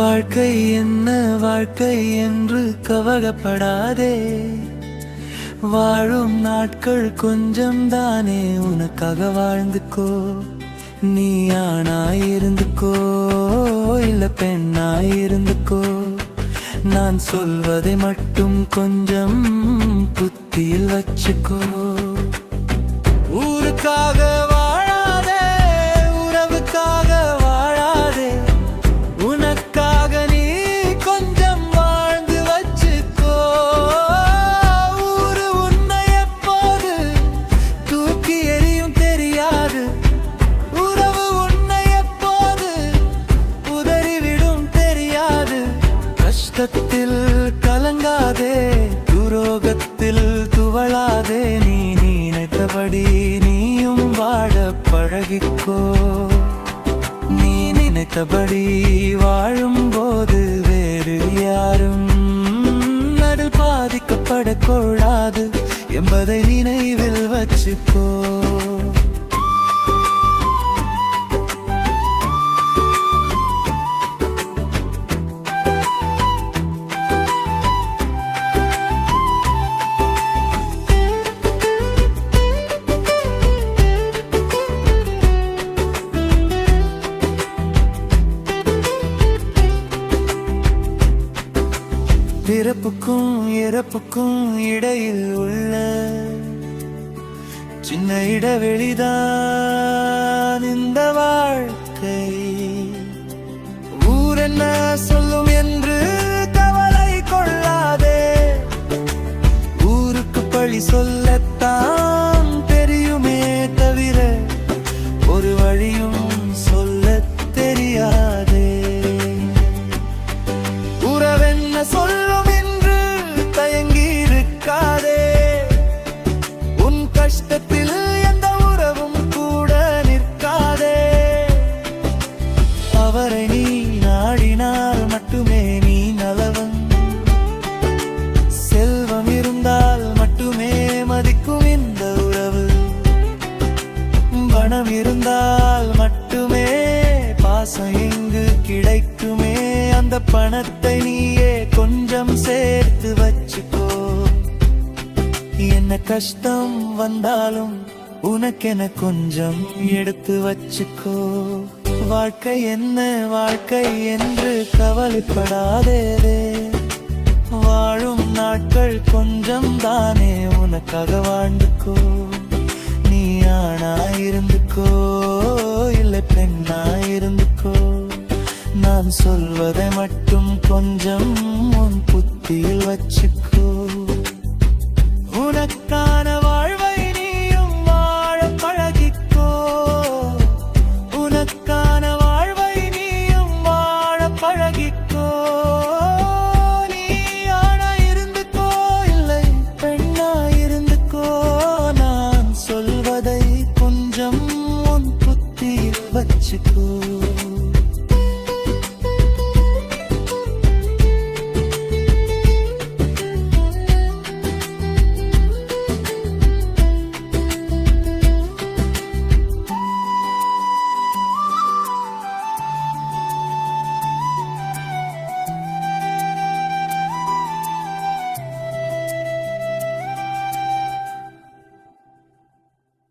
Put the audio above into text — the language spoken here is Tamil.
வாழ்க்கை என்ன வாழ்க்கை என்று கவலைப்படாதே. வாழும் நாட்கள் கொஞ்சம் தானே, உனக்காக வாழ்ந்துக்கோ. நீ ஆணாயிருந்துக்கோ இல்ல பெண்ணாயிருந்துக்கோ, நான் சொல்வதை மட்டும் கொஞ்சம் புத்தியில் வச்சுக்கோ. ஊருக்காக வாழாதே, உறவுக்காக வாழாதே, உனக்காக நீ கொஞ்சம் வாழ்ந்து வச்சுக்கோ. ஊரு உன்னை எப்போது தூக்கி எறியும் தெரியாது, உறவு உன்னை எப்போது உதறிவிடும் தெரியாது. கஷ்டத்தில் கலங்காதே, துரோகத்தில் துவளாதே, நீ நினைத்தபடி நீயும் வாழ பழகிக்கோ. நீ நினைத்தபடி வாழும்போது வேறு யாரும் அதில் பாதிக்கப்படக்கூடாது என்பதை நினைவில் வச்சுக்கோ. பிறப்புக்கும் இறப்புக்கும் இடையில் உள்ள சின்ன இடைவெளிதான் இந்த வாழ்க்கை. ஊர் என்ன சொல்லும் என்று கவலை கொள்ளாதே, ஊருக்கு பழி சொல்லத்தான் தெரியுமே தவிர ஒரு வழியும் சொல்ல தெரியாதே. உறவென்ன சொல்லும் என்று தயங்கி இருக்காதே, உன் கஷ்டத்தில் எந்த உறவும் கூட நிற்காதே. அவரை நீ நாடினால் மட்டுமே நீ நலவன், செல்வம் இருந்தால் மட்டுமே மதிக்கும் இந்த உறவு, பணம் இருந்தால் மட்டுமே பாசம் இங்கு கிடைக்குமே. அந்த பணத்தை நீயே கொஞ்சம் சேர்த்து வச்சுக்கோ. என்ன கஷ்டம் வந்தாலும் உனக்கென கொஞ்சம் எடுத்து வச்சுக்கோ. வாழ்க்கை என்ன வாழ்க்கை என்று கவலைப்படாதே, வாழும் நாட்கள் கொஞ்சம் தானே, உனக்காக வாழ்ந்துக்கோ. நீ ஆணாயிருந்துக்கோ இல்லை பெண்ணாயிருந்துக்கோ, நான் சொல்வதை மட்டும் கொஞ்சம் உன் புத்தியில் வச்சுக்கோ. உனக்கான வாழ்வை நீயும் வாழ பழகிக்கோ, உனக்கான வாழ்வை நீயும் வாழ பழகிக்கோ. நீ ஆணாயிருந்துக்கோ இல்லை பெண்ணாயிருந்துக்கோ, நான் சொல்வதை கொஞ்சம் உன் புத்தியில் வச்சுக்கோ.